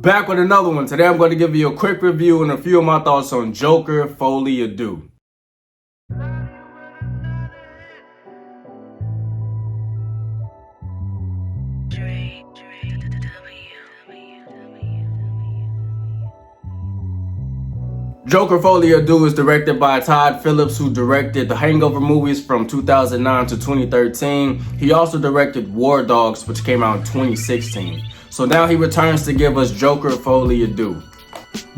Back with another one. Today I'm going to give you a quick review and a few of my thoughts on Joker, Folie, Deux. Joker, Folie, Deux is directed by Todd Phillips, who directed the Hangover movies from 2009 to 2013. He also directed War Dogs, which came out in 2016. So now he returns to give us Joker, Folie, Deux.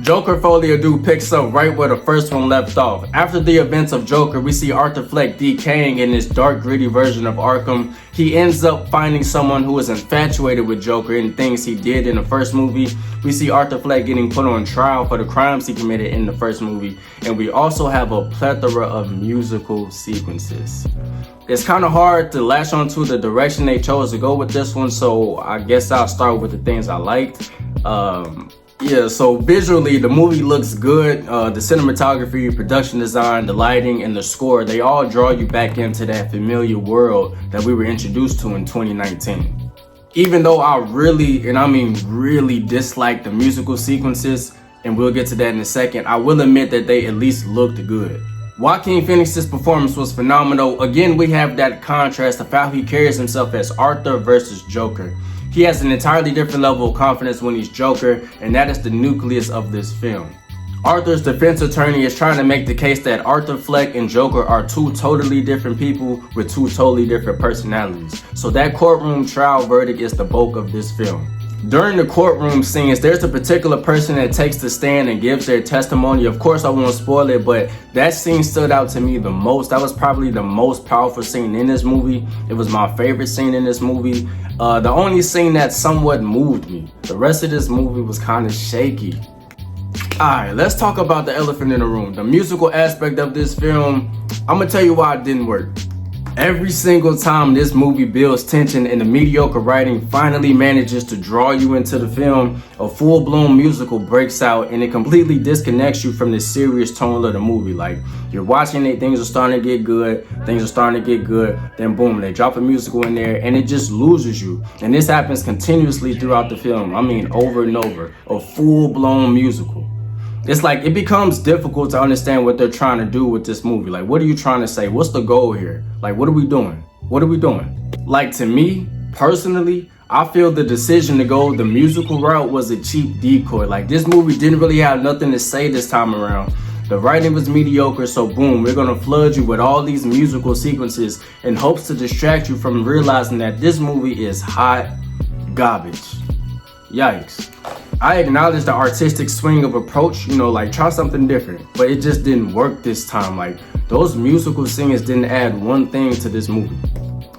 Joker, Folie, Deux picks up right where the first one left off. After the events of Joker, we see Arthur Fleck decaying in this dark, gritty version of Arkham. He ends up finding someone who is infatuated with Joker and things he did in the first movie. We see Arthur Fleck getting put on trial for the crimes he committed in the first movie. And we also have a plethora of musical sequences. It's kind of hard to latch onto the direction they chose to go with this one, so I guess I'll start with the things I liked. Yeah, so visually, the movie looks good. The cinematography, production design, the lighting, and the score, they all draw you back into that familiar world that we were introduced to in 2019. Even though I really, and I mean really, dislike the musical sequences, and we'll get to that in a second, I will admit that they at least looked good. Joaquin Phoenix's performance was phenomenal. Again, we have that contrast of how he carries himself as Arthur versus Joker. He has an entirely different level of confidence when he's Joker, and that is the nucleus of this film. Arthur's defense attorney is trying to make the case that Arthur Fleck and Joker are two totally different people with two totally different personalities. So that courtroom trial verdict is the bulk of this film. During the courtroom scenes, there's a particular person that takes the stand and gives their testimony. Of course, I won't spoil it, but that scene stood out to me the most. That was probably the most powerful scene in this movie. It was my favorite scene in this movie. The only scene that somewhat moved me. The rest of this movie was kind of shaky. Alright, let's talk about the elephant in the room. The musical aspect of this film, I'm gonna tell you why it didn't work. Every single time this movie builds tension and the mediocre writing finally manages to draw you into the film, a full-blown musical breaks out and it completely disconnects you from the serious tone of the movie. Like, you're watching it, things are starting to get good, then boom, they drop a musical in there and it just loses you. And this happens continuously throughout the film. I mean, over and over. A full-blown musical. It's like it becomes difficult to understand what they're trying to do with this movie. Like, what are you trying to say? What's the goal here? Like, what are we doing? What are we doing? Like, to me, personally, I feel the decision to go the musical route was a cheap decoy. Like, this movie didn't really have nothing to say this time around. The writing was mediocre, so boom, we're gonna flood you with all these musical sequences in hopes to distract you from realizing that this movie is hot garbage. Yikes. I acknowledge the artistic swing of approach, like try something different, but it just didn't work this time. Like, those musical scenes didn't add one thing to this movie.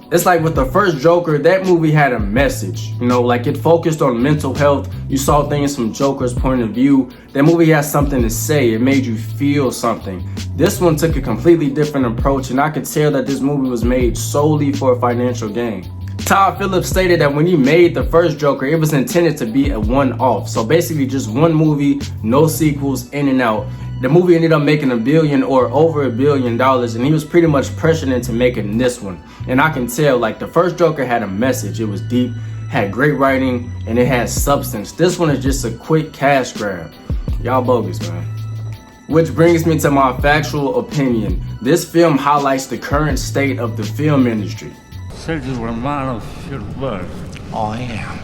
It's like with the first Joker, that movie had a message, like it focused on mental health. You saw things from Joker's point of view. That movie has something to say. It made you feel something. This one took a completely different approach, and I could tell that this movie was made solely for financial gain. Todd Phillips stated that when he made the first Joker, it was intended to be a one-off. So basically just one movie, no sequels, in and out. The movie ended up making $1 billion or over $1 billion, and he was pretty much pressured into making this one. And I can tell, like, the first Joker had a message. It was deep, had great writing, and it had substance. This one is just a quick cash grab. Y'all bogus, man. Which brings me to my factual opinion. This film highlights the current state of the film industry. Said you were a man of your word. Oh, I am.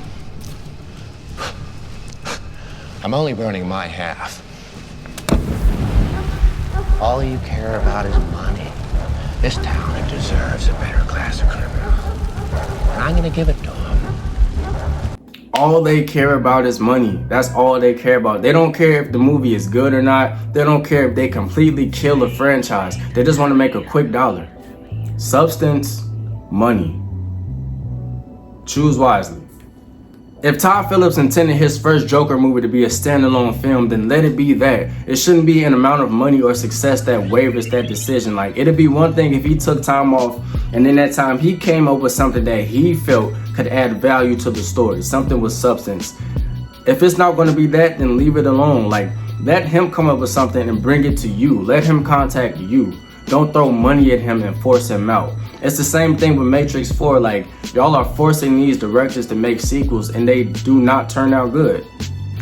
I'm only burning my half. All you care about is money. This town deserves a better class of criminals. And I'm gonna give it to them. All they care about is money. That's all they care about. They don't care if the movie is good or not. They don't care if they completely kill a franchise. They just want to make a quick dollar. Substance, money. Choose wisely. If Todd Phillips intended his first Joker movie to be a standalone film, then let it be that. It shouldn't be an amount of money or success that wavers that decision. Like, it'd be one thing if he took time off and in that time he came up with something that he felt could add value to the story, something with substance. If it's not going to be that, then leave it alone. Like, let him come up with something and bring it to you. Let him contact you. Don't throw money at him and force him out. It's the same thing with Matrix 4. Like, y'all are forcing these directors to make sequels and they do not turn out good.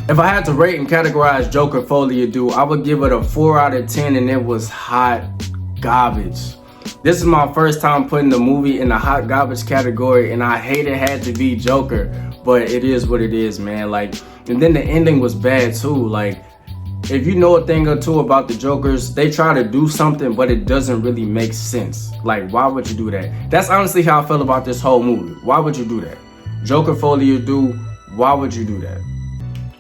If I had to rate and categorize Joker Folie Deux, I would give it a 4 out of 10, and it was hot garbage. This is my first time putting the movie in the hot garbage category, and I hate it had to be Joker, but it is what it is, man. Like, and then the ending was bad too. Like, if you know a thing or two about the Jokers, they try to do something, but it doesn't really make sense. Like, why would you do that? That's honestly how I feel about this whole movie. Why would you do that? Joker Folie Deux, why would you do that?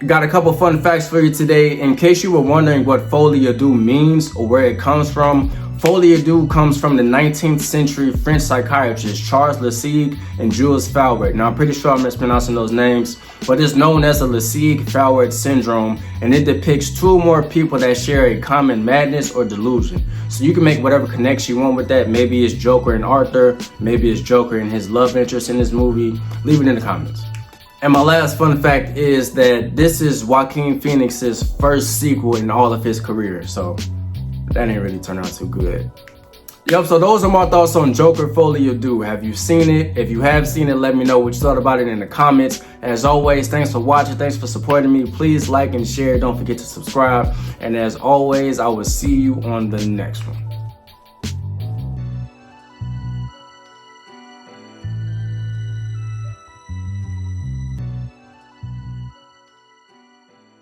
Got a couple fun facts for you today. In case you were wondering what Folie Deux means or where it comes from, Folie Deux comes from the 19th century French psychiatrists Charles Lessig and Jules Fauret. Now, I'm pretty sure I'm mispronouncing those names, but it's known as the Lessig-Fauret syndrome, and it depicts 2 or more people that share a common madness or delusion. So you can make whatever connection you want with that. Maybe it's Joker and Arthur, maybe it's Joker and his love interest in this movie. Leave it in the comments. And my last fun fact is that this is Joaquin Phoenix's first sequel in all of his career, so that ain't really turned out too good. Yep, so those are my thoughts on Joker Folie Deux. Have you seen it? If you have seen it, let me know what you thought about it in the comments. As always, thanks for watching. Thanks for supporting me. Please like and share. Don't forget to subscribe. And as always, I will see you on the next one.